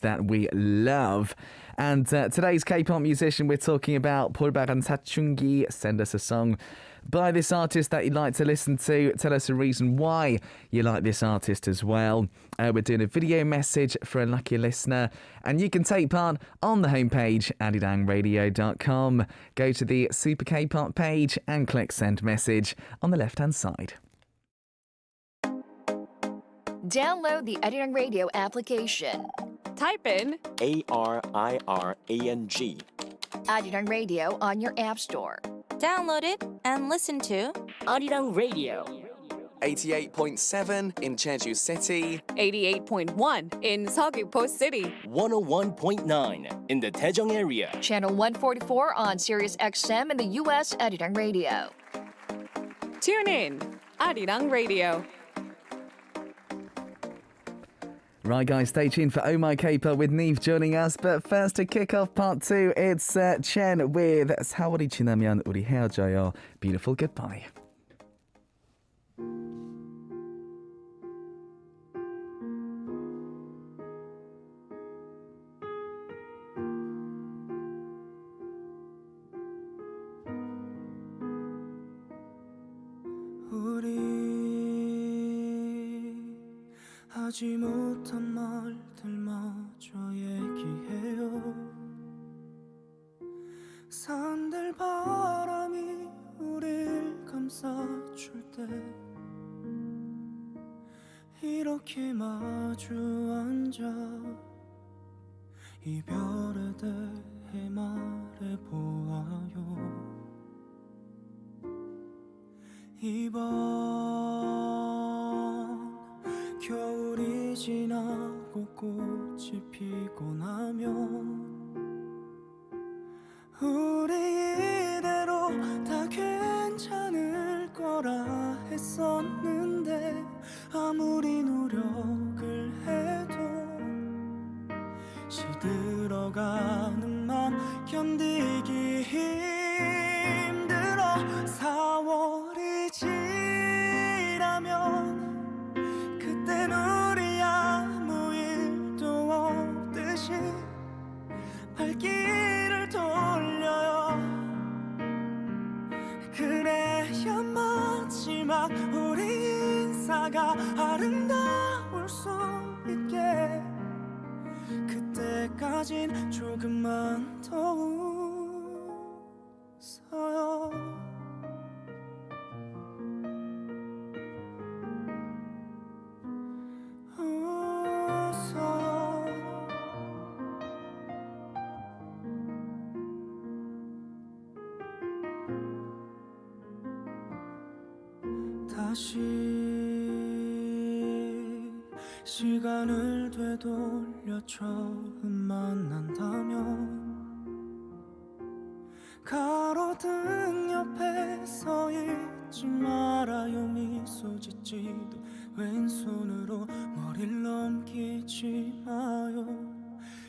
that we love. And today's K-pop musician we're talking about, 볼바람 사춘기. Send us a song by this artist that you'd like to listen to. Tell us a reason why you like this artist as well. We're doing a video message for a lucky listener, and you can take part on the homepage, adidangradio.com. Go to the Super K-pop page and click send message on the left-hand side. Download the Arirang Radio application. Type in ARIRANG. Arirang Radio on your app store. Download it and listen to Arirang Radio. 88.7 in Jeju City, 88.1 in Seogwipo City, 101.9 in the Daejeong area. Channel 144 on Sirius XM in the U.S. Arirang Radio. tune in Arirang Radio. Right, guys, stay tuned for Oh My K-pop with NIve joining us. But first, to kick off part two, it's Chen with 4월이 지나면 우리 헤어져요. Beautiful Goodbye. 하지 못한 말들마저 얘기해요. 산들 바람이 우릴 감싸줄 때 이렇게 마주 앉아 이별에 대해 말해보아요. 이번 겨울이 지나고 꽃이 피고 나면 우리 이대로 다 괜찮을 거라 했었는데 아무리 노력을 해도 시들어가는 맘 견디기 힘들어 4월이 지나면 그땐 우리 아무 일도 없듯이 발길을 돌려요. 그래야 마지막 우리 인사가 아름다울 수 있게 그때까진 조금만 더 웃어요. 다시 시간을 되돌려 처음 만난다면 가로등 옆에 서 있지 말아요. 미소 짓지도 왼손으로 머리를 넘기지 마요.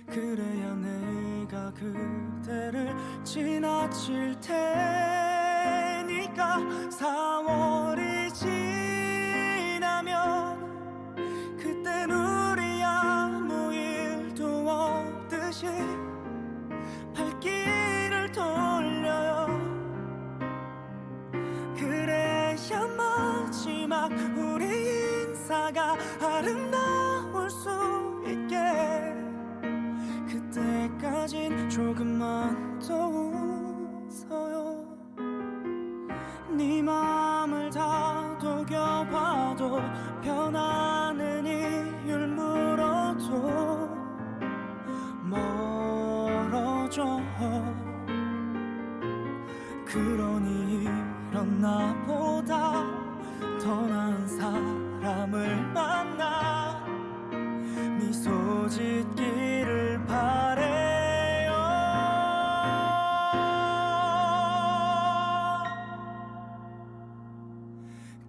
그래야 내가 그대를 지나칠 테니까 4월이 지나면 그땐 우리 아무 일도 없듯이 발길을 돌려요. 그래야 마지막 우리 인사가 아름다울 수 있게 그때까진 조금만 더 웃어요. 네 맘을 다독여봐도 변하는 이유를 물어도 멀어져. 그러니 이런 나보다 더 나은 사람을 만나 미소 짓기를 바래요.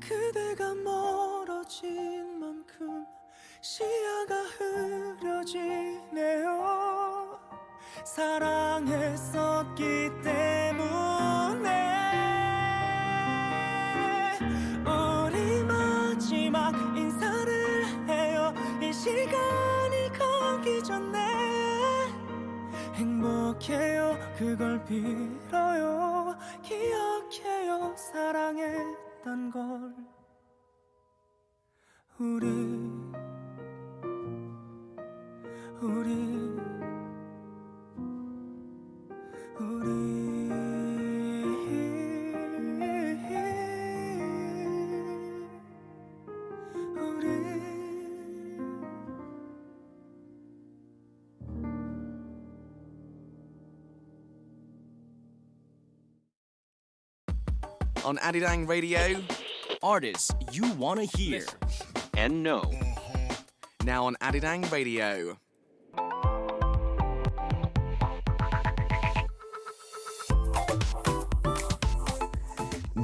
그대가 멀어진 만큼 시야가 흐려지네요. 사랑했었기 때문에 우리 마지막 인사를 해요. 이 시간이 가기 전에 그걸 빌어요 기억해요 사랑했던 걸 On Arirang Radio, Artists you wanna hear. And no. now on Arirang Radio.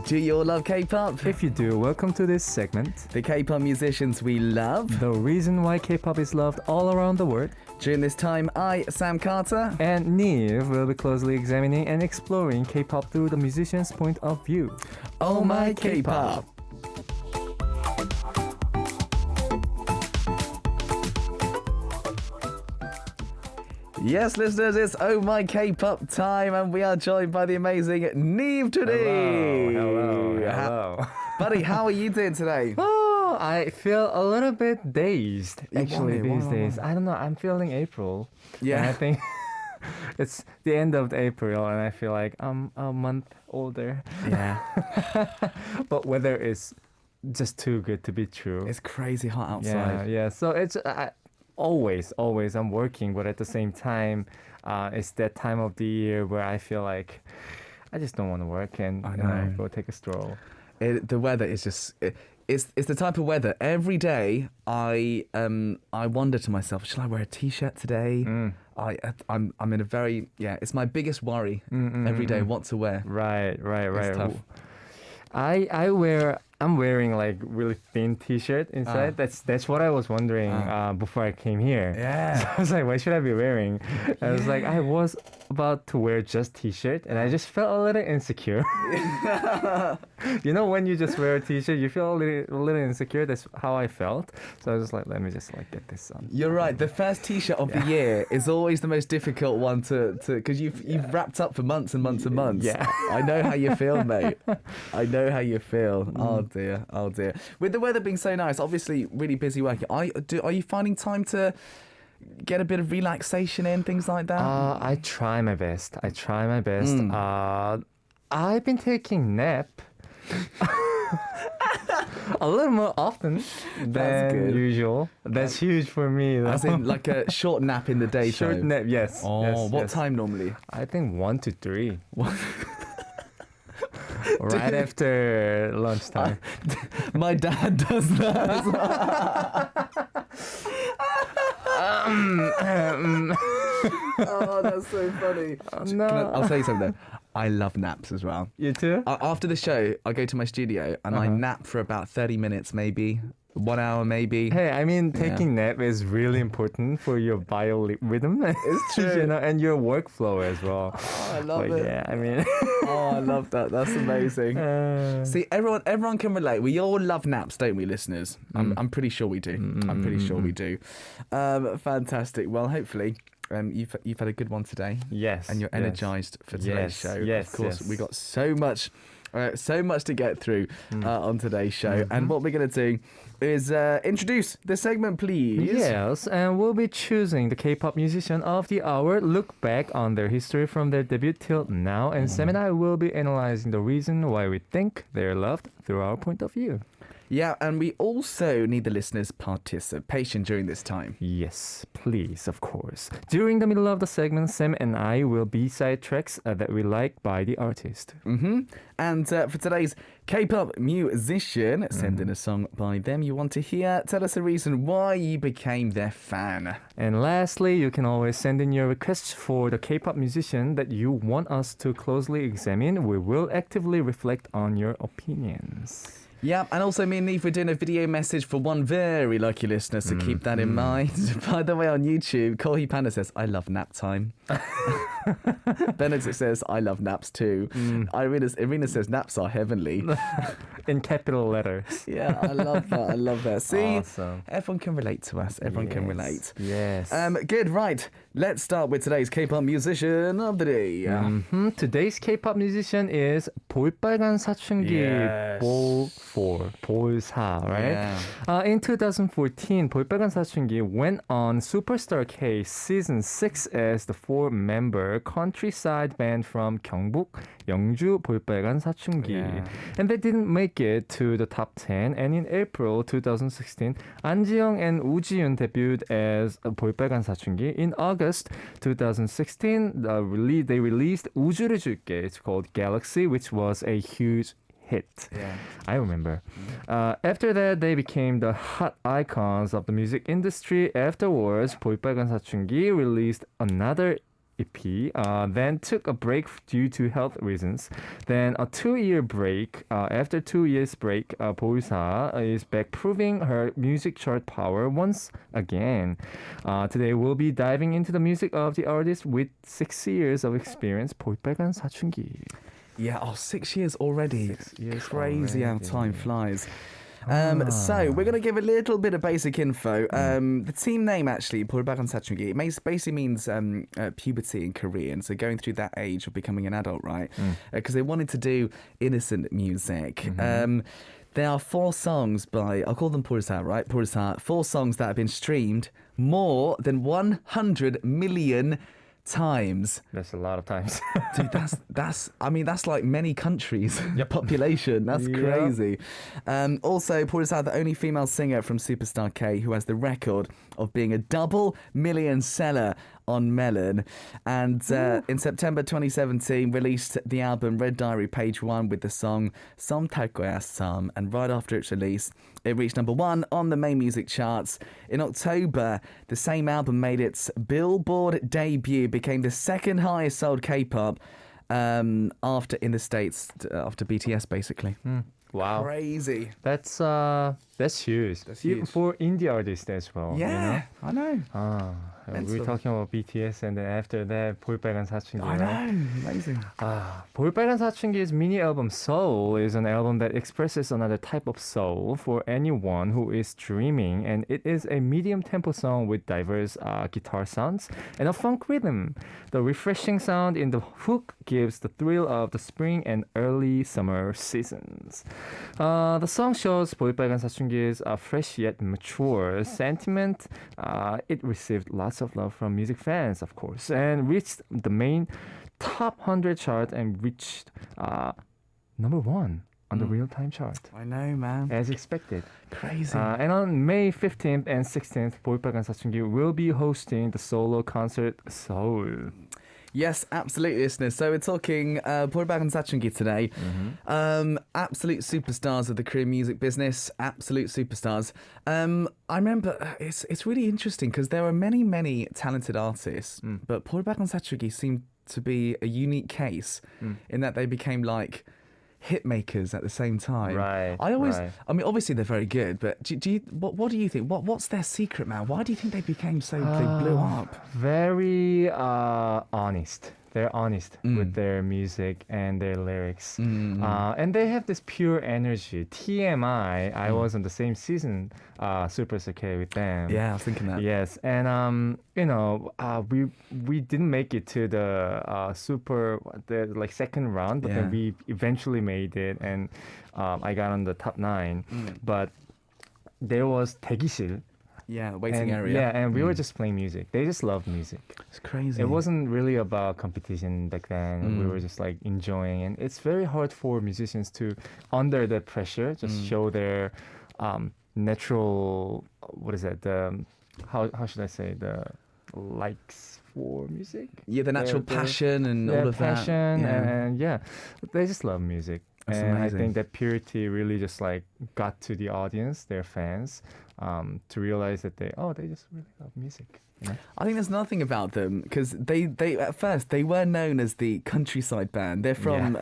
Do you all love K-pop? If you do, welcome to this segment. The K-pop musicians we love. The reason why K-pop is loved all around the world. During this time, I, Sam Carter, And NIve will be closely examining and exploring K-pop through the musician's point of view. Oh My K-pop. Yes, listeners, it's Oh My K-pop time, and we are joined by the amazing NIve today. Hello. Buddy, how are you doing today? Oh, I feel a little bit dazed actually why? these days. I don't know. I'm feeling April. Yeah. And I think it's the end of April, and I feel like I'm a month older. Yeah. But weather is just too good to be true. It's crazy hot Yeah, outside. yeah. So it's always I'm working, but at the same time, it's that time of the year where I feel like I just don't want to work and I know. go take a stroll. The weather is just... It's the type of weather. Every day, I wonder to myself, shall I wear a t-shirt today? I'm in a very... Yeah, it's my biggest worry every day, what to wear. Right. It's tough. I'm wearing like really thin t-shirt inside. That's what I was wondering before I came here. Yeah. So I was like, what should I be wearing? I was like, I was about to wear just t-shirt, and I just felt a little insecure. You know, when you just wear a t-shirt, you feel a little insecure. That's how I felt. So I was just like, let me just like get this on. You're right. The first t-shirt of the year is always the most difficult one to because you've wrapped up for months and months and months. Yeah. I know how you feel, mate. I know how you feel. Oh dear. With the weather being so nice, obviously really busy working. Are you finding time to get a bit of relaxation in, things like that? I try my best. I've been taking nap a little more often than good. usual. That's huge for me. Though. As in like a short nap in the daytime? Short nap, yes. Oh, yes, what yes. time normally? I think 1 to 3. Right after lunchtime. My dad does that as well. Oh, that's so funny. No. I'll tell you something though. I love naps as well. You too? After the show, I go to my studio and I nap for about 30 minutes, maybe 1 hour, maybe. Hey, I mean, taking nap is really important for your biorhythm. It's true. You know, and your workflow as well. Oh, I love it. Yeah, I mean. Oh, I love that. That's amazing. See, everyone can relate. We all love naps, don't we, listeners? I'm pretty sure we do. I'm pretty sure we do. Fantastic. Well, hopefully. You've had a good one today. Yes. And you're yes. energized for today's show. Yes. Of course, yes. we got so much to get through on today's show. And what we're going to do is introduce this segment, please. Yes, and we'll be choosing the K-pop musician of the hour, look back on their history from their debut till now, and Sam and I will be analyzing the reason why we think they're loved through our point of view. Yeah, and we also need the listeners' participation during this time. Yes, please, of course. During the middle of the segment, Sam and I will B-side tracks that we like by the artist. And for today's K-pop musician, send in a song by them you want to hear. Tell us a reason why you became their fan. And lastly, you can always send in your requests for the K-pop musician that you want us to closely examine. We will actively reflect on your opinions. Yeah, and also me and Neve, we're doing a video message for one very lucky listener, so keep that in mind. By the way, on YouTube, Kohi Panda says, I love nap time. Benedict says, I love naps too. Irina says, naps are heavenly. In capital letters. Yeah, I love that. I love that. See, Awesome. everyone can relate to us. Everyone can relate. Yes. Good, right. Let's start with today's K-pop musician of the day. Today's K-pop musician is 볼빨간 사춘기, Yes. Bol 4, Bol 4, right? Yeah. In 2014, 볼빨간 사춘기 went on Superstar K season 6 as the four-member countryside band from 경북, 영주 볼빨간 사춘기. Yeah. And they didn't make it to the top 10. And in April 2016, 안지영 and 우지윤 debuted as 볼빨간 사춘기. In August 2016, they released 우주를 줄게. It's called Galaxy, which was a huge hit. Yeah. I remember. After that, they became the hot icons of the music industry. Afterwards, 볼빨간 사춘기 released another EP, then took a break due to health reasons. Then a 2-year break. After 2 years break, 보이사 is back proving her music chart power once again. Today we'll be diving into the music of the artist with 6 years of experience, 볼빨간 사춘기. Yeah, 6 years already. 6 years Crazy how time already. flies. So we're going to give a little bit of basic info. The team name actually, 볼빨간 사춘기, it basically means puberty in Korean. So going through that age of becoming an adult, right? Because they wanted to do innocent music. There are 4 songs by, I'll call them 보리사, right? 보리사, 4 songs that have been streamed more than 100 million times. That's a lot of times. Dude, that's like many countries' population. That's Yep. crazy. Also, Portishead, the only female singer from Superstar K who has the record of being a double million seller on Melon. And in September 2017, released the album Red Diary Page 1 with the song Som 탈 거야 Some. And right after its release, it reached number 1 on the main music charts. In October, the same album made its Billboard debut, became the second highest sold K-pop after in the States, after BTS basically. Wow. Crazy. That's huge. That's Even huge. for indie artists as well. Yeah, I know. You know? We Mental. were talking about BTS and then after that 볼빨간 사춘기. I right? know. Amazing. 볼빨간 사춘기's mini album Soul is an album that expresses another type of soul for anyone who is dreaming, and it is a medium tempo song with diverse guitar sounds and a funk rhythm. The refreshing sound in the hook gives the thrill of the spring and early summer seasons. The song shows 볼빨간 사춘기's fresh yet mature sentiment. It received lots of love from music fans, of course, and reached the main top 100 chart and reached number 1 on the real-time chart, I know, man. as expected. Crazy. And on May 15th and 16th, 볼빨간 사춘기 will be hosting the solo concert Seoul. Yes, absolutely, listeners. So we're talking 볼빨간 사춘기 today. Absolute superstars of the Korean music business. Absolute superstars. I remember it's really interesting because there are many talented artists, but 볼빨간 사춘기 seemed to be a unique case in that they became like hit makers at the same time. Right, I mean, obviously they're very good, but what do you think? What's their secret, man? Why do you think they became so, they blew up? Very honest. They're honest with their music and their lyrics. And they have this pure energy. TMI, I was on the same season, Super K with them. Yeah, I was thinking that. Yes, and we didn't make it to the the second round, but then Yeah. we eventually made it, and I got on the top 9. But there was 대기실. Yeah, waiting And, area. yeah, and we were just playing music. They just loved music. It's crazy. It wasn't really about competition back then. We were just like enjoying, and it's very hard for musicians to, under the pressure, just show their natural. What is that? The how should I say the likes for music? Yeah, the natural Their- passion and their all of passion that. Yeah. and yeah, they just love music. That's and amazing. I think that purity really just like got to the audience, their fans, to realize that they just really love music. You know? I think there's another thing about them because they at first they were known as the countryside band. They're from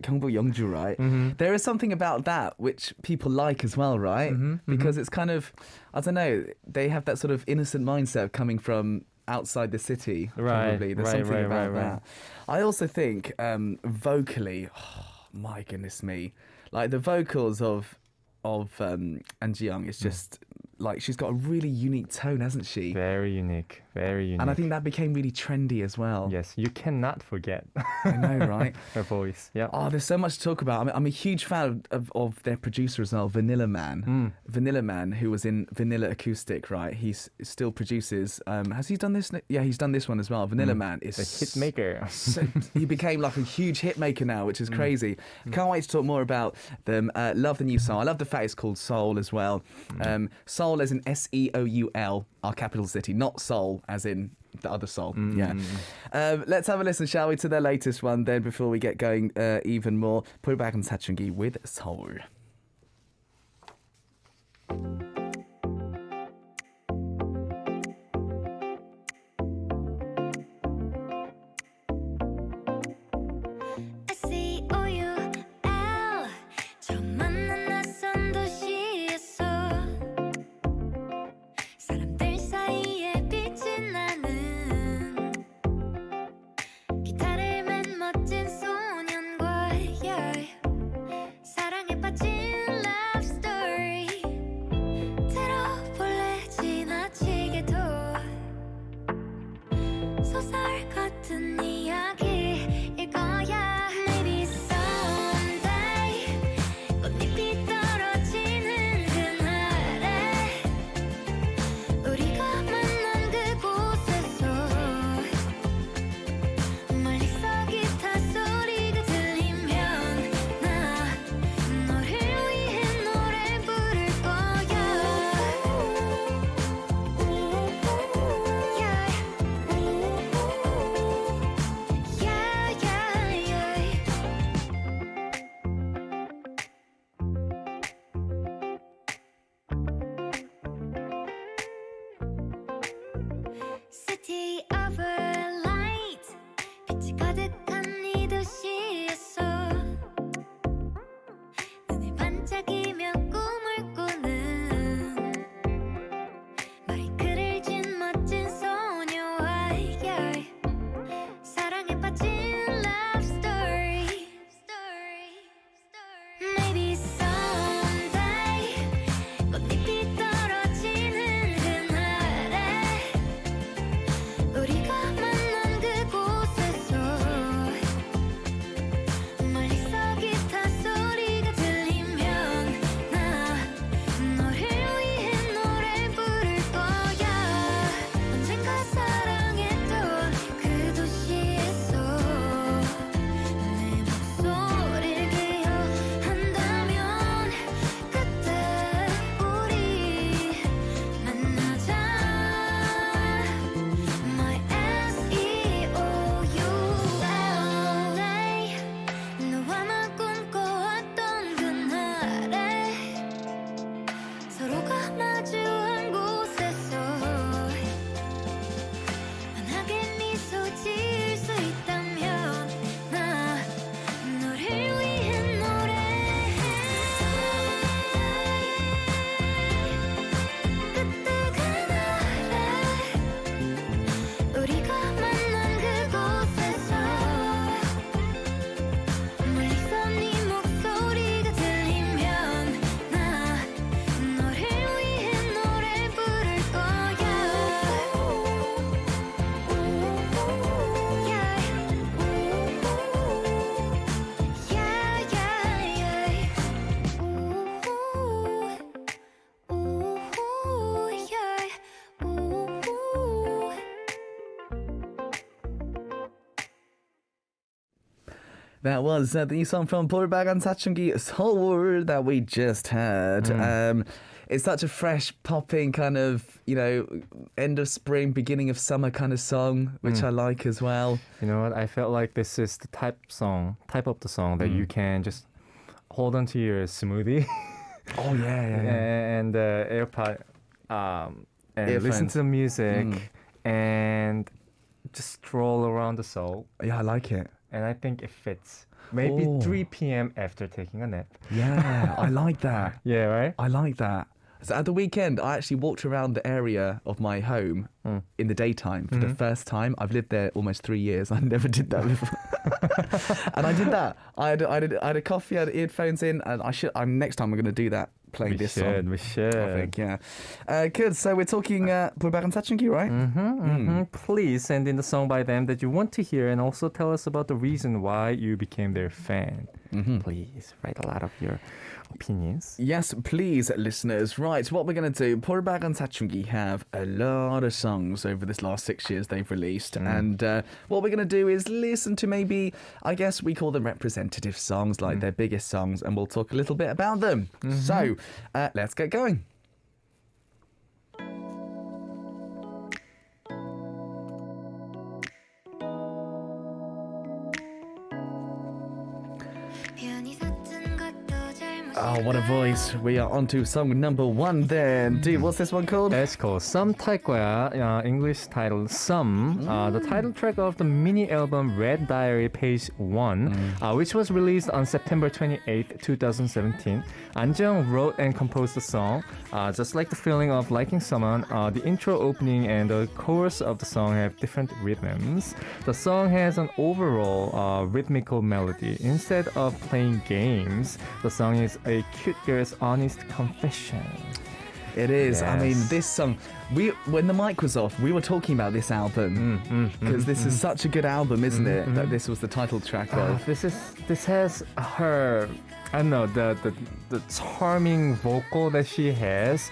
경북 영주, right? There is something about that which people like as well, right? Because it's kind of, I don't know, they have that sort of innocent mindset of coming from outside the city. Right, Probably there's right, something right, about right, that. right. I also think vocally, my goodness me, like the vocals of An Ji-young is just like she's got a really unique tone, hasn't she? Very unique. Very unique. And I think that became really trendy as well. Yes, you cannot forget I know, right? her voice. Yeah. Oh, there's so much to talk about. I'm a huge fan of their producer as well, Vanilla Man. Vanilla Man, who was in Vanilla Acoustic, right? He still produces. Has he done this? Yeah, he's done this one as well. Vanilla Man is The hit maker. he became like a huge hit maker now, which is crazy. Can't wait to talk more about them. Love the new song. I love the fact it's called Seoul as well. Seoul as in Seoul, our capital city, not Seoul as in the other Seoul. Yeah. Let's have a listen, shall we, to their latest one then before we get going even more. Pulback and Sachungi with Seoul. 처음 만난 낯선 도시에서 사람들 사이에 빛이 나는 기타를 맨 멋진 소년과 사랑에 빠진 love story 들어볼래 지나치게도 소설 같은 이야기일 거야. Maybe someday 꽃잎이 떨어지는 그날에 우리가 만난 그곳에서 멀리서 기타 소리가 들리면 나 너를 위해 노래 부를 거야. City of light 빛이 가득한 이 도시에서 눈을 반짝이며 꿈을 꾸는 마이크를 쥔 멋진 소녀와 사랑에 빠진 love story. Maybe someday 꽃잎이 떨어지는 그날에 우리가 만난 그곳에서 멀리서 기타 소리가 들리면 나 너를 위해 노래 부를 거야. 언젠가 사랑했던 그 도시에서 내 목소리를 기억한다면 그때 우리 만나자. My SEOULA 너와 나 꿈꿔왔던 그날에 서로가 마주한 곳에서 환하게 미소 지을 수 있다면 나 너를 위해 노래해. 그때 그날에 우리가 만난 그곳에서 멀리서 네 목소리가 들리면 나 너를 위해 노래 부를 거야. That was the new song from Pulback and Sachungi, Seoul, that we just heard. It's such a fresh, popping kind of, end of spring, beginning of summer kind of song, which I like as well. You know what? I felt like this is the type of the song that you can just hold onto your smoothie Oh, yeah. and AirPod and listen Earphones. to the music and just stroll around the Seoul. Yeah, I like it. And I think it fits. Maybe Oh. 3 p.m. after taking a nap. Yeah, I like that. Yeah, right? I like that. So at the weekend, I actually walked around the area of my home in the daytime for the first time. I've lived there almost 3 years. I never did that before. And I did that. I had a coffee, I had earphones in, and next time I'm going to do that, playing this song. We should. I think, yeah. Good. So we're talking 불박은 사춘기, right? Please send in the song by them that you want to hear and also tell us about the reason why you became their fan. Please write a lot of your opinions. Yes, please, listeners. Right, what we're going to do, 불박은 사춘기 have a lot of songs over this last 6 years they've released. And what we're going to do is listen to maybe, I guess we call them representative songs, like their biggest songs, and we'll talk a little bit about them. So, let's get going. Oh, what a voice. We are on to song number 1 then. Dude, what's this one called? It's called Some 탈 거야, English title Some, the title track of the mini album Red Diary Page 1, which was released on September 28, 2017. An Jeong wrote and composed the song. Just like the feeling of liking someone, the intro, opening, and the chorus of the song have different rhythms. The song has an overall rhythmical melody. Instead of playing games, the song is a cute girl's honest confession. It is. Yes. I mean, this song, when the mic was off, we were talking about this album because this is such a good album, isn't it? That this was the title track of. This has her, I don't know, the charming vocal that she has.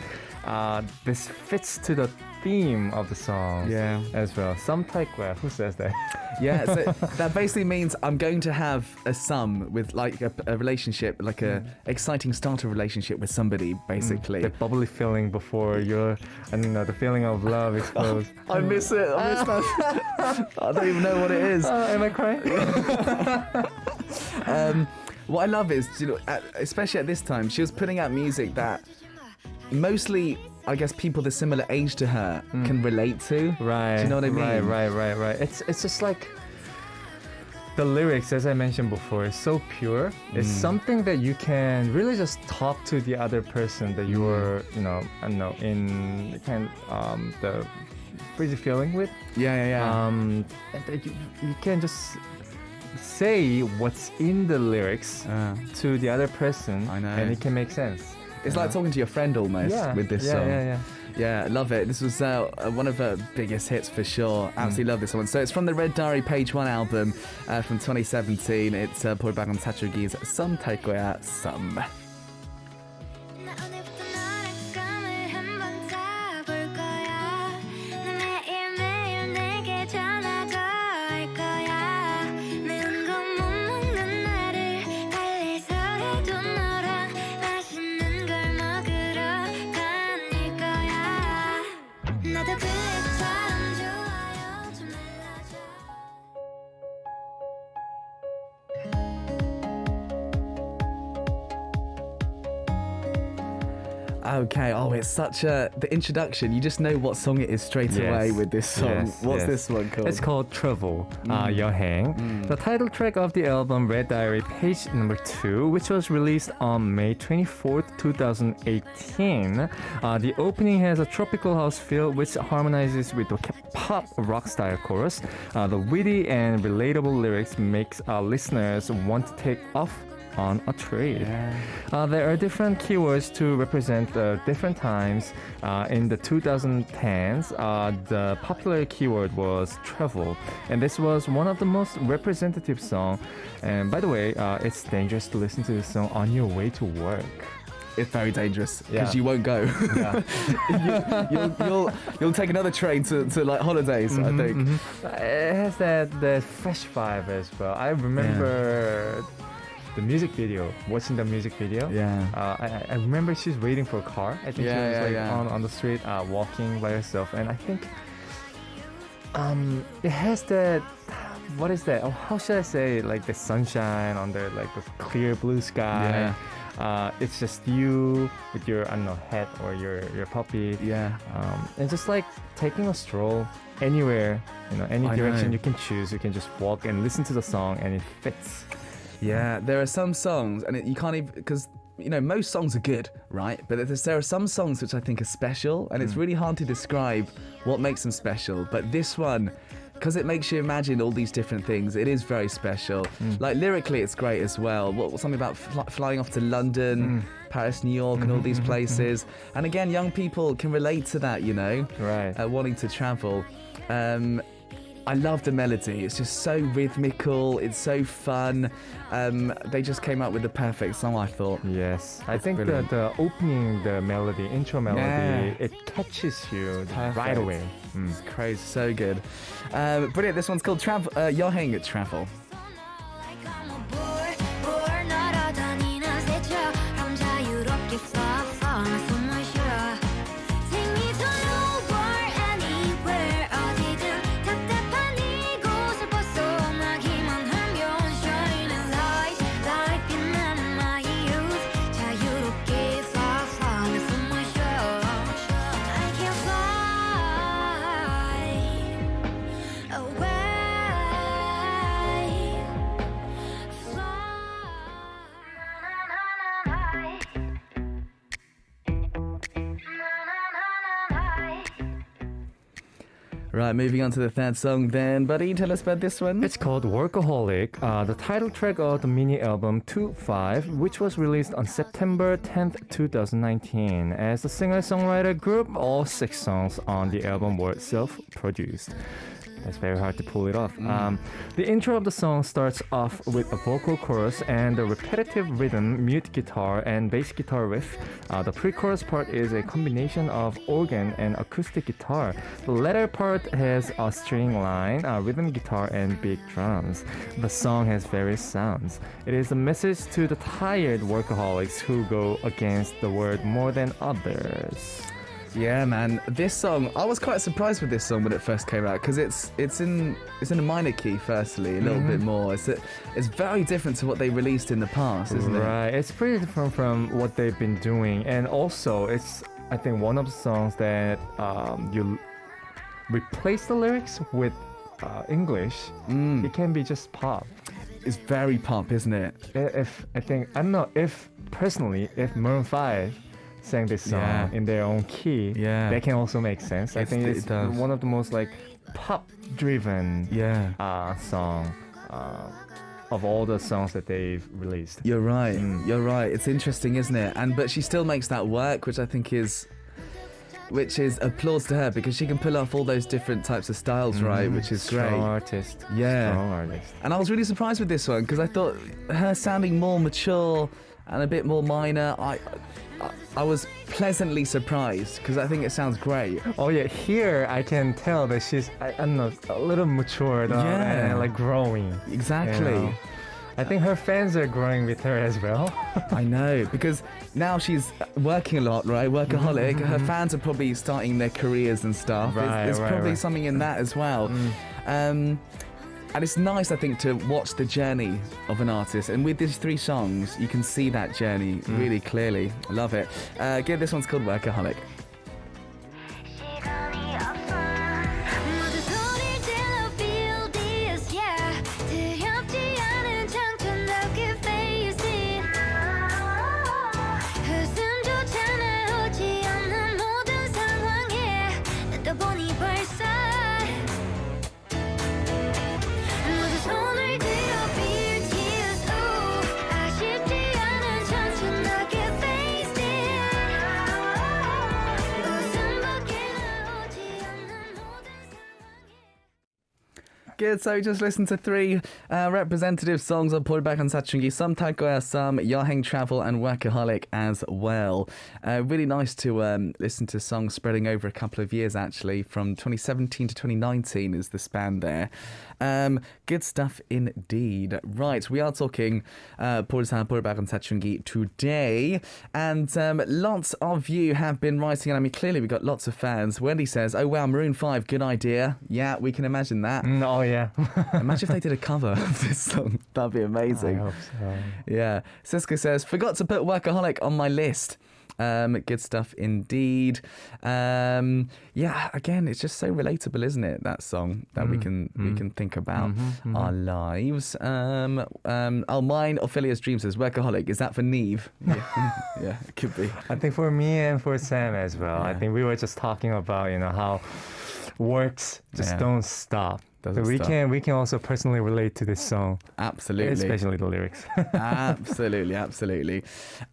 This fits to the theme of the song as well. Some 탈 거야. Who says that? Yeah, so that basically means I'm going to have a with like a relationship, like a exciting starter relationship with somebody, basically. The bubbly feeling before I don't know, the feeling of love explodes. I miss it. I miss that. I don't even know what it is. Am I crying? What I love is, you know, especially at this time, she was putting out music that mostly, I guess, people the similar age to her can relate to. Right. Do you know what I mean? Right. It's just like the lyrics, as I mentioned before, is so pure. It's something that you can really just talk to the other person that you were, you know, I don't know, in kind of the crazy feeling with. Yeah. And that you can just say what's in the lyrics to the other person. I know. And it can make sense. It's like talking to your friend almost with this song. Yeah, love it. This was one of her biggest hits for sure. Absolutely love this one. So it's from the Red Diary Page 1 album from 2017. It's 불박은 사춘기's Some 탈 거야, Some. 나 오늘부터 너의 감을 한번 타볼 거야. 너 매일매일 내게 전화도 할 거야. 매운 거 못 먹는 나를 달래서라도 너랑 맛있는 걸 먹으러 다닐 거야. 나도 그애처럼 좋아요 좀 눌러줘. Okay, it's such the introduction. You just know what song it is straight away with this song. What's this one called? It's called Travel, 여행. The title track of the album Red Diary Page number 2, which was released on May 24th, 2018. The opening has a tropical house feel which harmonizes with the pop rock style chorus. The witty and relatable lyrics makes our listeners want to take off on a trip. There are different keywords to represent different times. In the 2010s, the popular keyword was travel, and this was one of the most representative songs. And by the way, it's dangerous to listen to this song on your way to work. It's very dangerous because you won't go. You'll take another train to like holidays. I think It has that fresh vibe as well. I remember the music video, watching the music video. I remember she's waiting for a car. I think she was on the street walking by herself, and I think it has that, what is that? Oh, how should I say? Like the sunshine under like the clear blue sky. It's just you with your, I don't know, pet or your puppy. And just like taking a stroll anywhere, you know, any direction you can choose. You can just walk and listen to the song, and it fits. Yeah, there are some songs, and you can't even, because most songs are good, right? But there are some songs which I think are special, and it's really hard to describe what makes them special. But this one, because it makes you imagine all these different things, it is very special. Like lyrically, it's great as well. Something about flying off to London, Paris, New York, and all these places. And again, young people can relate to that, Right. wanting to travel. I love the melody. It's just so rhythmical. It's so fun. They just came up with the perfect song, I thought. Yes, I think brilliant. the opening, the melody, intro melody, Yeah. it catches you right Perfect. away. It's crazy, so good. Brilliant. This one's called 여행 Travel. 볼 날아다니는 새처럼 자유롭게 fly 나 숨을 쉬어 Take me to nowhere anywhere 어디든 답답한 이곳을 벗어나기만 하면 Shining light like 빛나는 my youth 자유롭게 fly 나 숨을 쉬어 I can fly away Right, moving on to the third song then. Buddy, tell us about this one. It's called Workaholic, the title track of the mini album 2-5, which was released on September 10th, 2019. As a singer-songwriter group, all 6 songs on the album were self-produced. It's very hard to pull it off. The intro of the song starts off with a vocal chorus and a repetitive rhythm, mute guitar, and bass guitar riff. The pre-chorus part is a combination of organ and acoustic guitar. The latter part has a string line, rhythm guitar, and big drums. The song has various sounds. It is a message to the tired workaholics who go against the world more than others. Yeah, man. This song, I was quite surprised with this song when it first came out because it's in a minor key. Firstly, a little bit more. It's very different to what they released in the past, isn't it? Right. It's pretty different from what they've been doing, and also it's I think one of the songs that you replace the lyrics with English. It can be just pop. It's very pop, isn't it? If I don't know if personally if Maroon 5 sang this song Yeah. in their own key, Yeah. that can also make sense. I think It it's does. one of the most like pop-driven Yeah. song of all the songs that they've released. You're right. You're right. It's interesting, isn't it? But she still makes that work, which I think is applause to her because she can pull off all those different types of styles, right? Which is Strong great. artist. Yeah. Strong artist. And I was really surprised with this one because I thought her sounding more mature and a bit more minor. I was pleasantly surprised because I think it sounds great. Oh yeah, here I can tell that she's I don't know a little matured Yeah. and like growing. Exactly. You know? I think her fans are growing with her as well. I know, because now she's working a lot, right? Workaholic. Her fans are probably starting their careers and stuff. There's Right, probably right. something in that as well. And it's nice, I think, to watch the journey of an artist. And with these 3 songs, you can see that journey really clearly. I love it. This one's called Workaholic. 시간이 없어 모두 소리를 질러 feel this yeah 두렵지 않은 청춘답게 face it 웃음조차 나오지 않는 모든 상황에 떠보니 벌써 모두 손을 들어 feel tears 아쉽지 않은 청춘답게 face it 웃음밖에 나오지 않는 모든 Good, so we just listened to 3 representative songs on Pulback and Sachungi. Some Takoya, some 여행 Travel and Workaholic as well. Really nice to listen to songs spreading over a couple of years, actually. From 2017 to 2019 is the span there. Good stuff indeed. Right, we are talking Pulback and Sachungi today. And lots of you have been writing, and I mean, clearly we've got lots of fans. Wendy says, oh wow, Maroon 5, good idea. Yeah, we can imagine that. Oh yeah. Imagine if they did a cover of this song. That'd be I amazing. hope so. Yeah. Siska says, forgot to put Workaholic on my list. Good stuff indeed. Yeah, again, it's just so relatable, isn't it? That song that we can think about our lives. Mine, Ophelia's Dream says Workaholic. Is that for NIve? Yeah, yeah, it could be. I think for me and for Sam as well. I think we were just talking about how works just don't stop. Doesn't so we stop. can also personally relate to this song, Absolutely. especially the lyrics. Absolutely.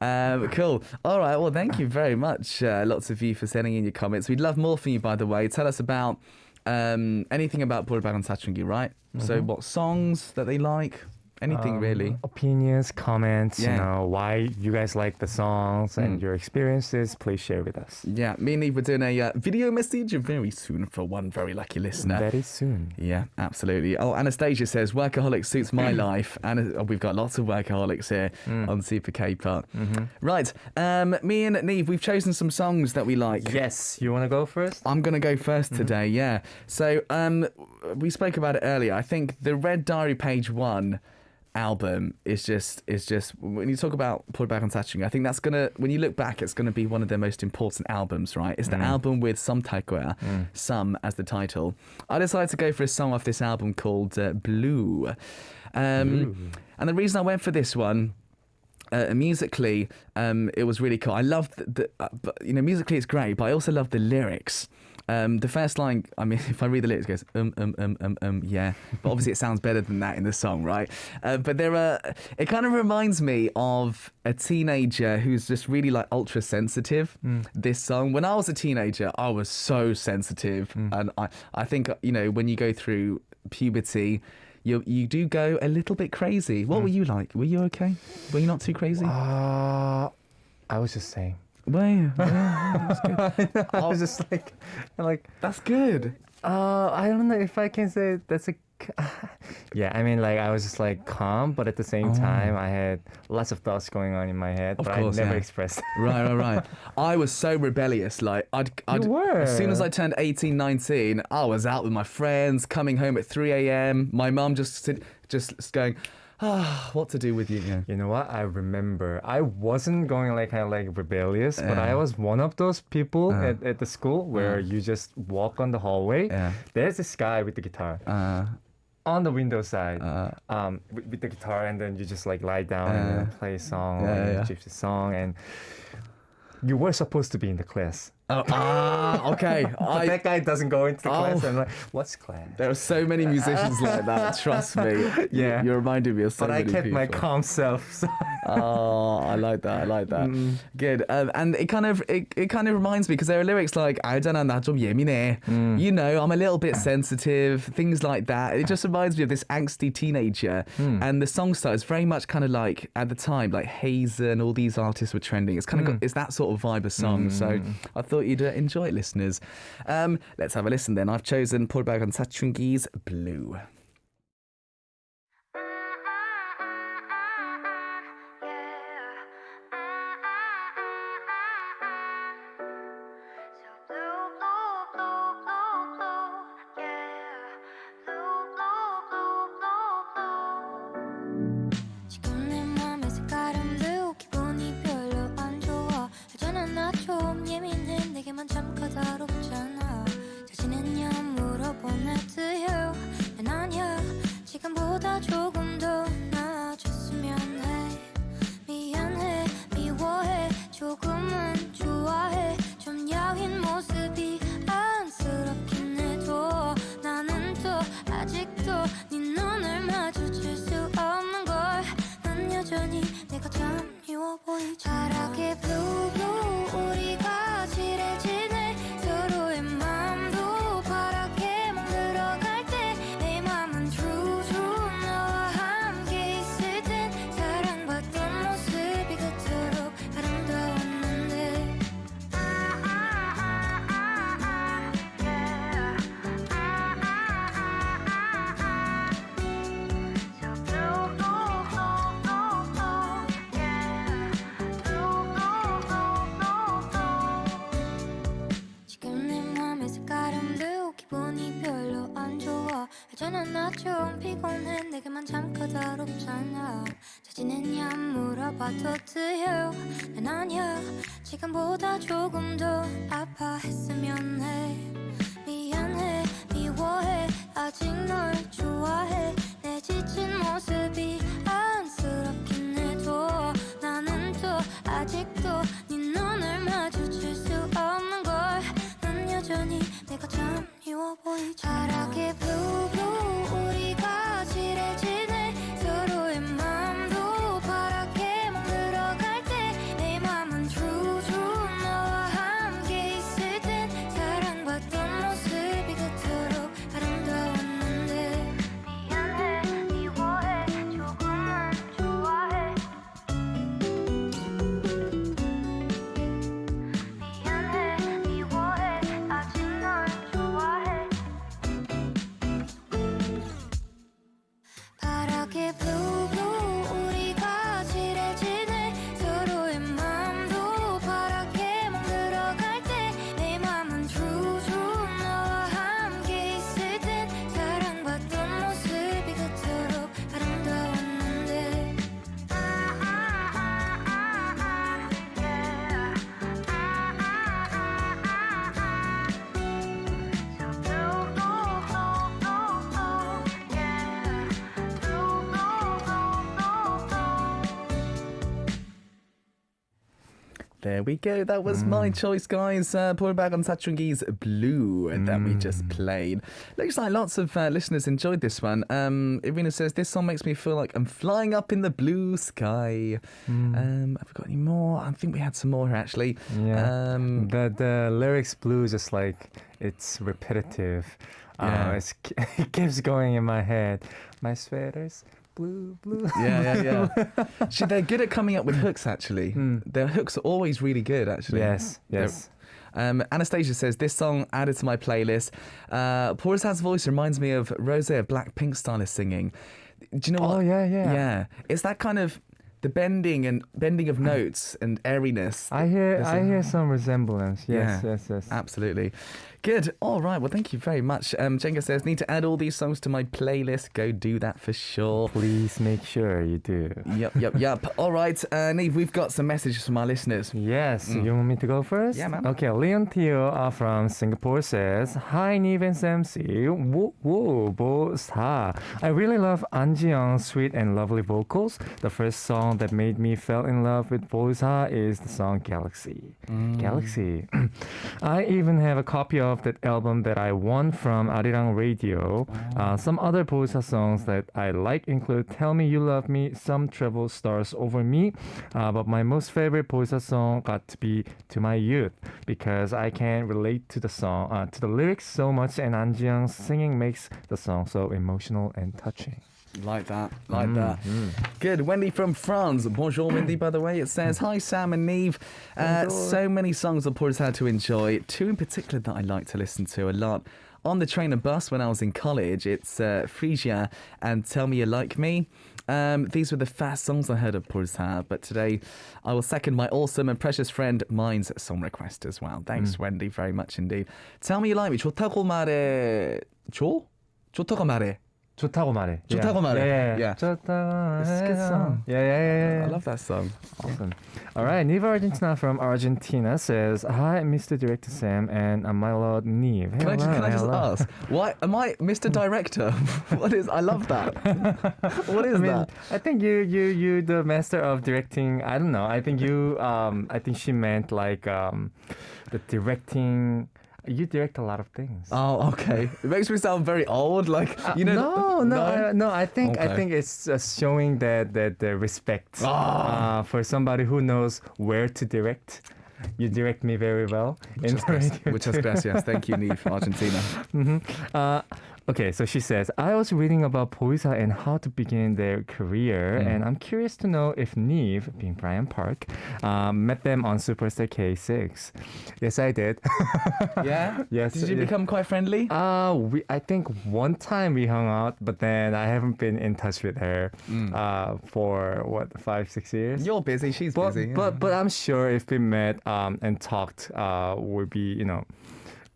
Cool. All right. Well, thank you very much. Lots of you for sending in your comments. We'd love more from you, by the way. Tell us about anything about Pulbaran Sachungi, right? So what songs that they like? Anything really. Opinions, comments, Yeah. why you guys like the songs and your experiences, please share with us. Yeah, me and Eve, we're doing a video message very soon for one very lucky listener. Very soon. Yeah, absolutely. Oh, Anastasia says, Workaholic suits my life. And we've got lots of workaholics here on Super K-Pop. Right, me and Neve, we've chosen some songs that we like. Yes, you want to go first? I'm going to go first today, yeah. So we spoke about it earlier. I think the Red Diary Page 1 album is just when you talk about Pulbaran Sachungi, I think that's gonna, when you look back, it's gonna be one of their most important albums, right? It's the album with Some Taikoya, Some as the title. I decided to go for a song off this album called Blue. And the reason I went for this one, musically, it was really cool. I loved but musically it's great, but I also love the lyrics. The first line, I mean, if I read the lyrics, it goes, yeah. But obviously it sounds better than that in the song, right? But it kind of reminds me of a teenager who's just really like ultra sensitive. This song, when I was a teenager, I was so sensitive. And I think, when you go through puberty, you do go a little bit crazy. What were you like? Were you okay? Were you not too crazy? I was just saying. Well, that's good. I was just like That's good. I don't know if I can say that's a. Yeah, I mean, I was just calm, but at the same time, I had lots of thoughts going on in my head, but course, I never yeah. expressed. Right. I was so rebellious. You were. As soon as I turned 18, 19, I was out with my friends, coming home at 3 a.m. My mum just going, what to do with you? Yeah. You know what? I remember I wasn't going rebellious, but I was one of those people at the school where you just walk on the hallway. Yeah. There's this guy with the guitar on the window side, with the guitar, and then you just lie down and then play a song, a gypsy song, and you were supposed to be in the class. Okay. But that guy doesn't go into the class. I'm like, what's class? There are so many musicians like that. Trust me. Yeah. You're reminding me of so But I many kept people. my calm self. So. I like that. Good. And it kind of reminds me, because there are lyrics like 알잖아 나 좀 예민해. I'm a little bit sensitive. Things like that. It just reminds me of this angsty teenager. And the song style is very much kind of like, at the time, like Hazer and all these artists were trending. It's kind of it's that sort of vibe of song. So I thought you'd enjoy it, listeners. Let's have a listen then. I've chosen Pulbaran Sachungi's Blue. 지금 내 맘의 색깔은 blue 기분이 별로 안 좋아 알잖아 나 좀 예민해 내게만 참 까다롭잖아 잘 지냈냐 물어보내 to you 난 아니야 지금보다 조금 더 나아졌으면 해 미안해 미워해 조금은 좋아해 좀 야윈 모습이 안쓰럽긴 해도 나는 또 아직도 네 눈을 마주칠 수 없는 걸 난 여전히 내가 참 미워 보이지 파랗게 blue blue 우리가 칠해지네 서로의 마음도 파랗게 멍들어갈 때 내 맘은 true true 너와 함께 있을 땐 사랑받던 모습이 그토록 아름다웠는데 So blue blue blue blue blue yeah blue 여전한 나 좀 피곤해 내게만 참 까다롭잖아 잘 지냈냐 물어봐도 돼요 난 아니야 지금보다 조금 더 아파했으면 해 미안해 미워해 아직 널 좋아해 내 지친 모습이 안쓰럽긴 해도 나는 또 아직도 네 눈을 마주칠 수 없는 걸 난 여전히 내가 참 미워 보이지 바라게 blue blue 우리가 칠해지네 서로의 마음도 파랗게 멍들어갈 때 내 맘은 true true 너와 함께 있을 땐 사랑받던 모습이 그토록 아름다웠는데 미안해 미워해 조금은 좋아해 미안해 미워해 아직 널 좋아해 파랗게 blue blue 우리가 칠해지네 서로의 마음도 파랗게 멍들어갈 때 내 맘은 true true 너와 함께 있을 땐 사랑받던 모습이 그토록 아름다웠는데 There we go. That was my choice, guys. Pulbaran Sachungi's Blue that we just played. Looks like lots of listeners enjoyed this one. Irina says, this song makes me feel like I'm flying up in the blue sky. Have we got any more? I think we had some more here, actually. Yeah. The lyrics blue just like it's repetitive. Yeah. It keeps going in my head. My sweater's blue, blue. Yeah. They're good at coming up with hooks, actually. Their hooks are always really good, actually. Yes. Anastasia says, this song added to my playlist. Porza's voice reminds me of Rose of Blackpink stylist singing. Do you know what? Oh, yeah. Yeah. It's that kind of the bending of notes and airiness. I hear some resemblance. Yes. Absolutely. Good. All right. Well, thank you very much. Jenga says, need to add all these songs to my playlist. Go do that for sure. Please make sure you do. Yep. All right. NIve, we've got some messages from our listeners. Yes. You want me to go first? Yeah, man. Okay. Leon Teo from Singapore says, Hi, NIve and Samsi. Whoa, bosta. I really love An Ji-young's sweet and lovely vocals. The first song that made me fall in love with Bosa is the song Galaxy. Galaxy. I even have a copy of that album that I won from Arirang Radio. Some other Bosa songs that I like include Tell Me You Love Me, Some Trouble Stars Over Me, but my most favorite Bosa song got to be To My Youth because I can relate to the song, to the lyrics so much, and An Ji-young's singing makes the song so emotional and touching. Like that. Good. Wendy from France. Bonjour, Wendy, by the way. It says, hi, Sam and NIve. So many songs of Porter's had to enjoy. Two in particular that I like to listen to a lot. On the train and bus when I was in college, it's Frisia and Tell Me You Like Me. These were the first songs I heard of Porter's, but today I will second my awesome and precious friend Mine's song request as well. Thanks, Wendy, very much indeed. Tell Me You Like Me. 좋다고 말해. 좋다고 말해. 좋다고 말해. 좋다고 말해. Yeah. 좋다고 말해. It's a good song. Yeah. I love that song. Awesome. All right, Niva Argentina from Argentina says, Hi, Mr. Director Sam and my lord NIve. Can I just ask, why am I Mr. Director? I love that. What is that? I think you the master of directing. I don't know. I think she meant like the directing. You direct a lot of things. Oh, okay. It makes me sound very old, like you know. No. I think Okay. it's just showing that the respect for somebody who knows where to direct. You direct me very well. Muchas gracias. Thank you, NIve, Argentina. Okay, so she says, I was reading about Boisa and how to begin their career, and I'm curious to know if NIve, being Brian Park, met them on Superstar K6. Yes, I did. Yeah? Yes. Did you become quite friendly? I think one time we hung out, but then I haven't been in touch with her for 5-6 years. You're busy, she's busy. But I'm sure if we met and talked, would be,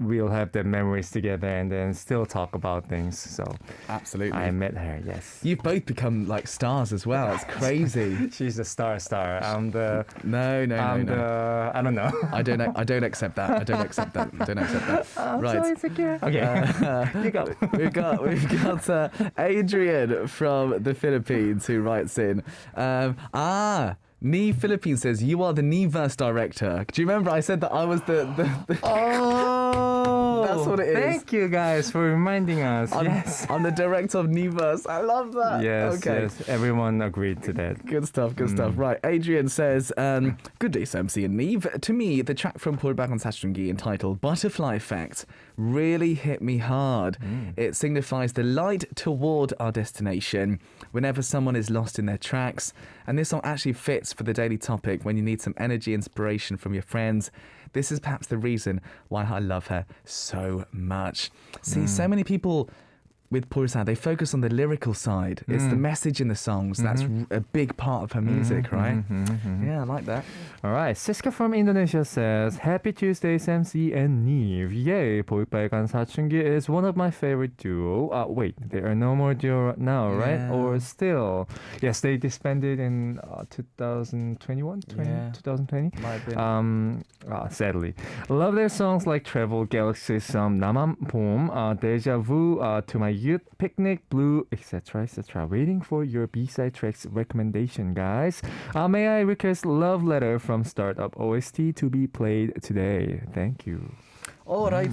we'll have the memories together and then still talk about things. So Absolutely. I met her. Yes. You've both become like stars as well. It's crazy. She's the star. I'm the. No. I don't know. I don't accept that. I don't accept that. I'm Right. so insecure. Okay. You go. We've got Adrian from the Philippines who writes in. NIve Philippines says, you are the NIveverse director. Do you remember I said that I was the Oh, That's what it is. Thank you guys for reminding us. Yes. I'm the director of NIveverse. I love that. Yes, Okay. yes. Everyone agreed to that. Good stuff. Right, Adrian says, good day, MC and NIve. To me, the track from Pulbagan Sachungi entitled Butterfly Effect really hit me hard. It signifies the light toward our destination whenever someone is lost in their tracks. And this song actually fits for the daily topic when you need some energy, inspiration from your friends. This is perhaps the reason why I love her so much. See, so many people with Pursa, they focus on the lyrical side. It's the message in the songs. That's a big part of her music, right? Yeah, I like that. All right, Siska from Indonesia says, Happy Tuesday, MC and NIve. Yay, 볼빨간 사춘기 is one of my favorite duo. Wait, there are no more duo now, right? Yeah. Or still? Yes, they disbanded in 2021, 2020. Might have been. Sadly. Love their songs like Travel, Galaxy, 나만 봄, Deja Vu, To My Youth, Picnic, Blue, etc., etc. Waiting for your B-side tracks recommendation, guys. May I request Love Letter from Startup OST to be played today? Thank you. All right.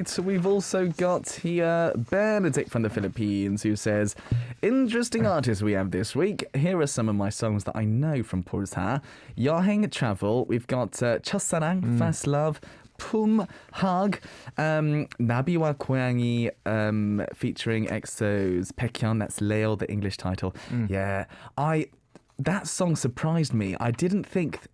So we've also got here Benedict from the Philippines who says, interesting artists we have this week. Here are some of my songs that I know from Pursa. 여행, Travel. We've got 첫사랑, First Love, Pum, Hug, 나비와 고양이 featuring EXO's Baekhyun. That's Leo, the English title. Yeah, that song surprised me. I didn't think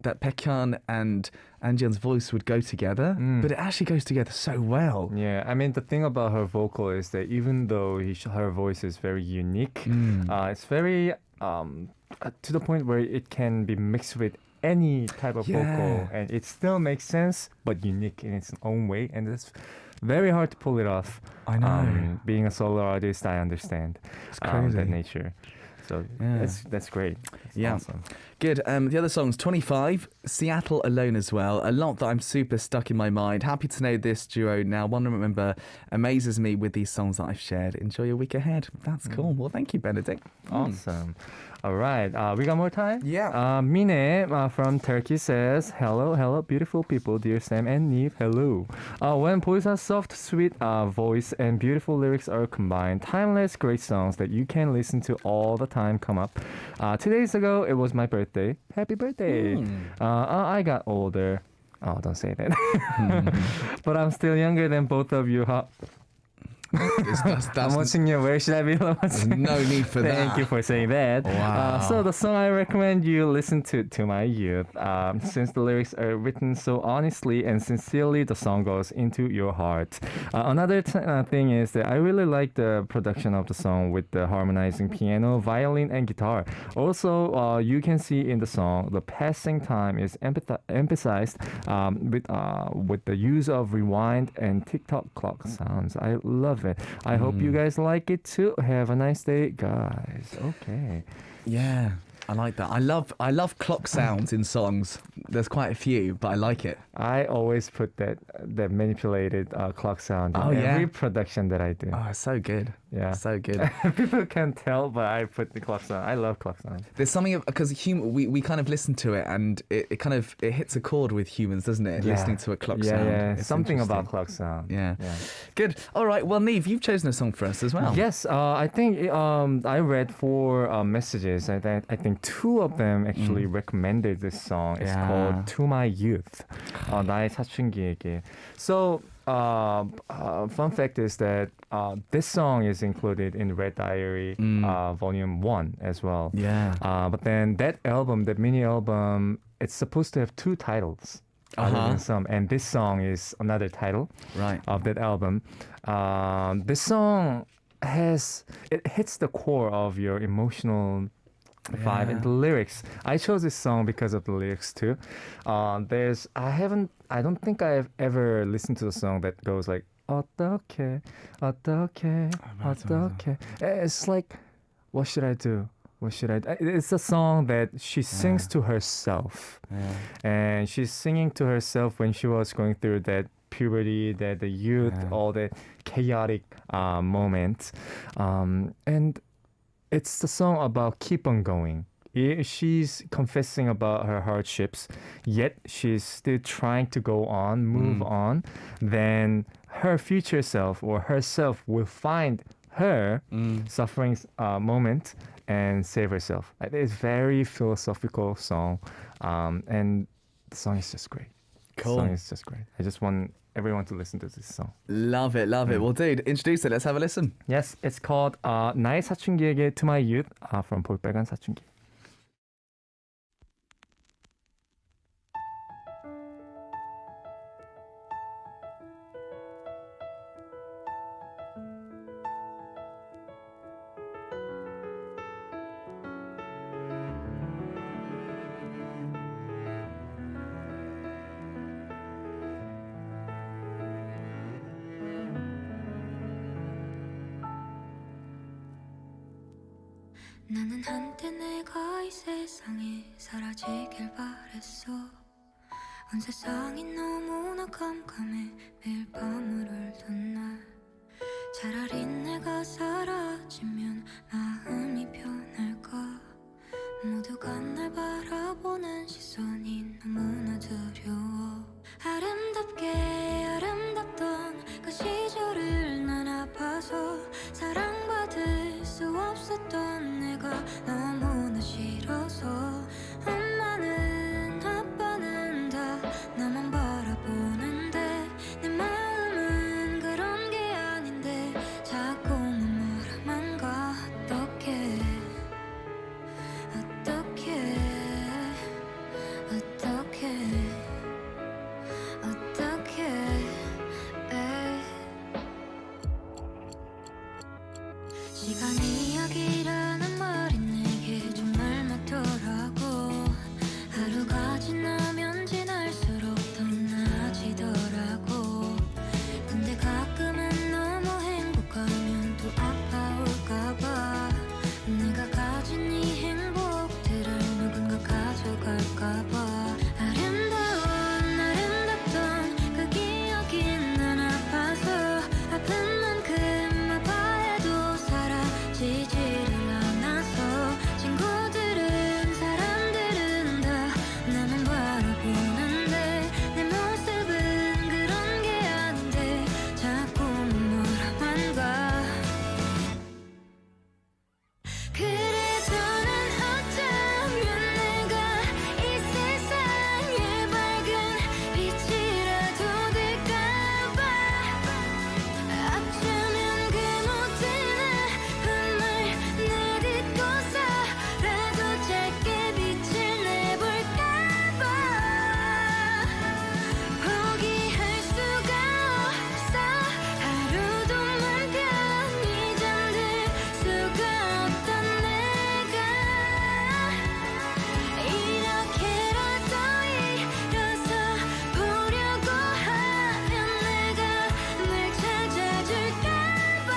that Baekhyun and Anjun's voice would go together, but it actually goes together so well. Yeah, I mean, the thing about her vocal is that even though her voice is very unique, it's very to the point where it can be mixed with any type of vocal, and it still makes sense, but unique in its own way, and it's very hard to pull it off. I know. Being a solo artist, I understand that nature. So that's great. That's awesome. Good. The other songs, 25, Seattle Alone as well. A lot that I'm super stuck in my mind. Happy to know this duo now. One member amazes me with these songs that I've shared. Enjoy your week ahead. That's cool. Well, thank you, Benedict. Awesome. All right. We got more time? Yeah. Mine from Turkey says, hello, beautiful people, dear Sam and NIve, hello. When Poisa's soft, sweet voice and beautiful lyrics are combined, timeless, great songs that you can listen to all the time come up. 2 days ago, it was my birthday. Happy birthday. I got older. Oh, don't say that. But I'm still younger than both of you. I'm watching you. Where should I be watching? No need for that. Thank you for saying that. Wow. So the song I recommend you listen to my youth. Since the lyrics are written so honestly and sincerely, the song goes into your heart. Another thing is that I really like the production of the song with the harmonizing piano, violin, and guitar. Also, you can see in the song the passing time is emphasized with the use of rewind and TikTok clock sounds. I love it. I hope you guys like it too. Have a nice day, guys. Okay. Yeah, I like that. I love clock sounds in songs. There's quite a few, but I like it. I always put that manipulated clock sound in every production that I do. Oh, it's so good. Yeah. So good. People can't tell, but I put the clock sound. I love clock sounds. There's something because we kind of listen to it and it hits a chord with humans, doesn't it? Yeah. Listening to a clock sound. Yeah, It's something interesting. about clock sound. Yeah. Good. All right. Well, NIve, you've chosen a song for us as well. Yes, I think I read 4 messages. I think 2 of them actually recommended this song. It's called To My Youth. 나의 사춘기에게. So, fun fact is that this song is included in Red Diary Volume 1 as well. Yeah. But then that album, that mini album, it's supposed to have 2 titles. Other than some, and this song is another title of that album. This song hits the core of your emotional vibe and the lyrics. I chose this song because of the lyrics too. I I don't think I've ever listened to a song that goes like 어떡해, 어떡해, 어떡해. It's like, what should I do? What should I do? It's a song that she sings to herself. And she's singing to herself when she was going through that puberty, that the youth, all the chaotic moments. And it's the song about keep on going. She's confessing about her hardships, yet she's still trying to go on, move on. Then her future self or herself will find her suffering moment and save herself. It's a very philosophical song, and the song is just great. Cool. The song is just great. I just want everyone to listen to this song. Love it, love it. Well, dude, introduce it. Let's have a listen. Yes, it's called 나의 사춘기에게 To My Youth from 볼빨간 사춘기. 나는 한때 내가 이 세상에 사라지길 바랬어. 온 세상이 너무나 깜깜해 매일 밤을 울던 날. 차라리 내가 사라지면 마음이 편할까. 모두가 날 바라보는 시선이 너무나 두려워. 아름답게 아름답던 그 시절을 난 아파서 사랑받을 수 없었던 내가 너무나 싫어서. 엄마는 아빠는 다 나만 바라보는데 내 마음은 그런 게 아닌데 자꾸만 멀어만 가. 어떡해 어떡해 시간 이야기라는 말이 내게 정말 맞더라고. 하루가 지나면 지날수록 더 나아지더라고. 근데 가끔은 너무 행복하면 또 아파올까봐. 내가 가진 이 행복들을 누군가 가져갈까봐. 아름다운 아름답던 그 기억이 난 아파서 아픈 만큼 아파해도 사라지지를 않아서. 친구들은 사람들은 다 나만 바라보는데 내 모습은 그런 게 아닌데 자꾸만 멀어만 가. 그래서 난 어쩌면 내가 이 세상에 밝은 빛이라도 될까봐. 어쩌면 그 모든 아픔을 내딛고서라도 짧게 빛을 내볼까봐. 포기할 수가 없어. 하루도 맘 편히 잠들 수가 없던 내가 이렇게라도 일어서 보려고 하면 내가 널 찾아줄까봐.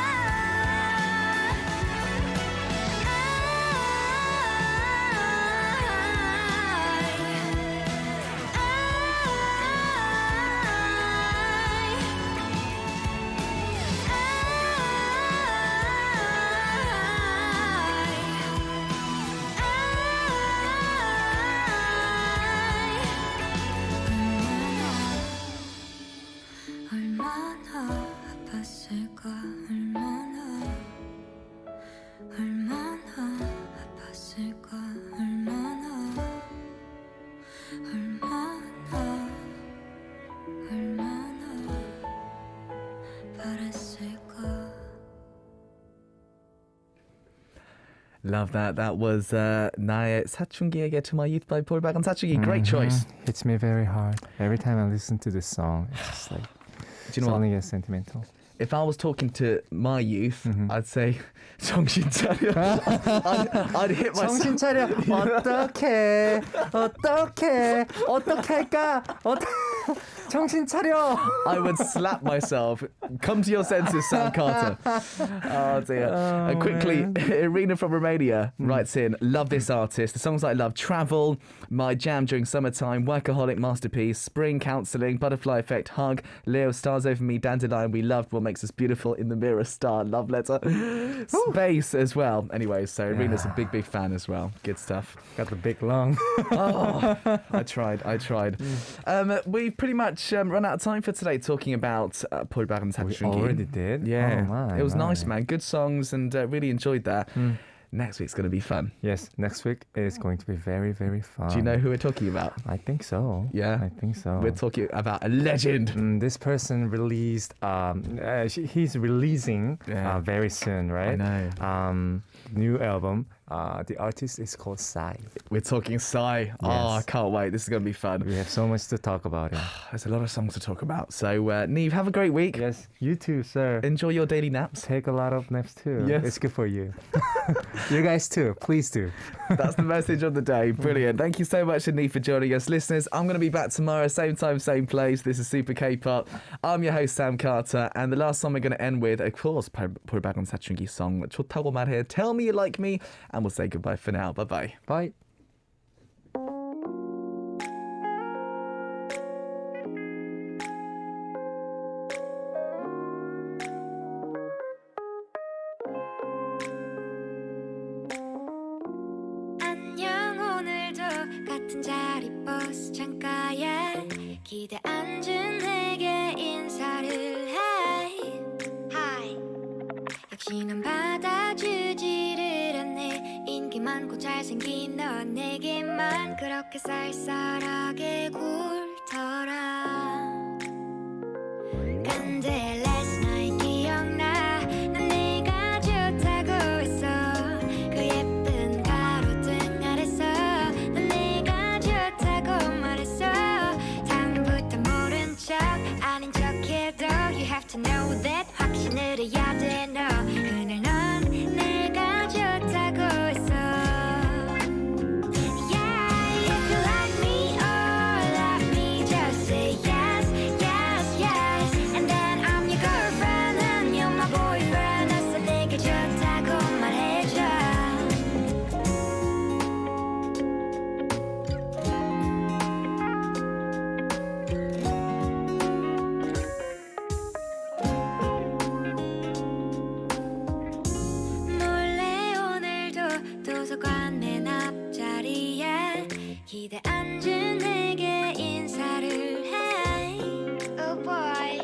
얼마나 아팠을까. 얼마나 아팠을까. 얼마나 바랬을까. Love that. That was 나의 사춘기에게 To My Youth by 볼빨간 사춘기. Great choice. Hits me very hard. Every time I listen to this song, it's just like Do you know what? suddenly gets sentimental. If I was talking to my youth, I'd say 정신 차려. I'd hit myself. 정신 차려. 어떡해. 어떡할까. 정신 차려. I would slap myself. Come to your senses, Sam Carter. Oh dear. Quickly, Irina from Romania writes in, love this artist. The songs I love: Travel, My Jam During Summertime, Workaholic, Masterpiece, Spring, Counselling, Butterfly Effect, Hug, Leo, Stars Over Me, Dandelion, We Loved, What Makes Us Beautiful, In the Mirror, Star, Love Letter, Space as well. Anyway, so Irina's a big fan as well. Good stuff. Got the big lung. Oh, I tried. We've pretty much run out of time for today talking about Pulbaran We Satsunggi. already did? Yeah. Oh, my, it was nice, my. man. Good songs and really enjoyed that. Next week's going to be fun. Yes, next week is going to be very, very fun. Do you know who we're talking about? I think so. Yeah. I think so. We're talking about a legend. This person released, he's releasing Yeah. very soon, right? I know. New album. The artist is called Psy. We're talking Psy. Oh, I Yes. can't wait. This is going to be fun. We have so much to talk about him. There's a lot of songs to talk about. So, Niamh, have a great week. Yes, you too, sir. Enjoy your daily naps. Take a lot of naps too. Yes. It's good for you. You guys too. Please do. That's the message of the day. Brilliant. Thank you so much, Niamh, for joining us. Listeners, I'm going to be back tomorrow, same time, same place. This is Super K-Pop. I'm your host, Sam Carter. And the last song we're going to end with, of course, Pulbaran Satsunggi's song, 좋다고 말해, Tell Me You Like Me. And we'll say goodbye for now. Bye-bye. Bye. 안녕 오늘도 같은 자리 버스 창가에 기대 앉은 내게 인사를 해 Hi 역시 넌 받아주지를 않네 인기 많고 잘생긴 너 내게만 그렇게 쌀쌀하게 굴더라 근데 last night 기억나 난 네가 좋다고 했어 그 예쁜 가로등 아래서 난 네가 좋다고 말했어 다음부터 모른 척 아닌 척해도 You have to know that 확신을 해야 돼 너 그날 넌 내가 좋다고 했어 Yeah, if you like me or love me just say yes, yes, yes And then I'm your girlfriend and you're my boyfriend 어서 내게 좋다고 말해줘 몰래 오늘도 도서관 맨 앞자리에 기대 앉은 내게 인사를 해 Oh boy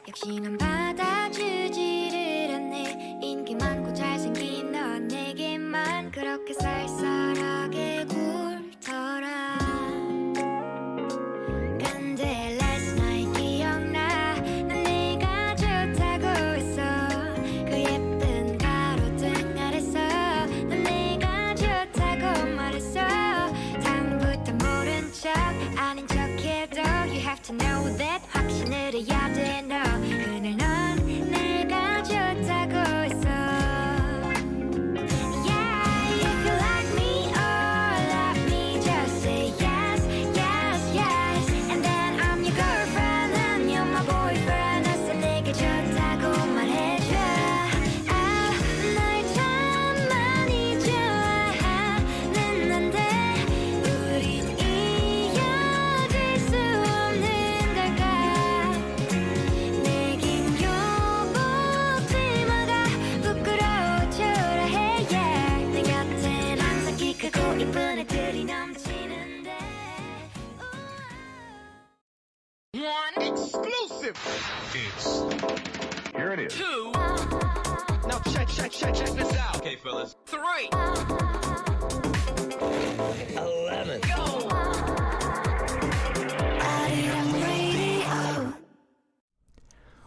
역시 넌 받아주지를 않네 인기 많고 잘생긴 너 내게만 그렇게 쌀쌀하게 굴더라 근데 last night 기억나 난 네가 좋다고 했어 그 예쁜 가로등 아래서 난 네가 좋다고 말했어 다음부터 모른 척 아닌 척해도 You have to know that 확신을 해야 돼 너 그날 넌 내가 좋다고 했어 Yeah, if you like me or love me just say yes, yes, yes And then I'm your girlfriend and you're my boyfriend 어서 내게 좋다고 말해줘 아, 널 참 많이 좋아하는데 우린 이어질 수 없는 걸까 내겐 요복지마가 부끄러워 초라해 yeah. 내 곁엔 항상 키 크고 이쁜 애들이 넘치는데 Now check this out. Okay, fellas. 3. 11. 아리랑 radio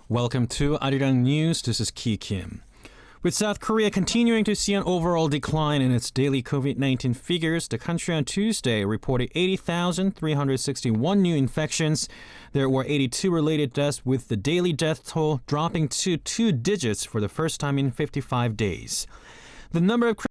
Welcome to Arirang News. This is Ki Kim. With South Korea continuing to see an overall decline in its daily COVID-19 figures, the country on Tuesday reported 80,361 new infections. There were 82 related deaths, with the daily death toll dropping to 2 digits for the first time in 55 days. The number of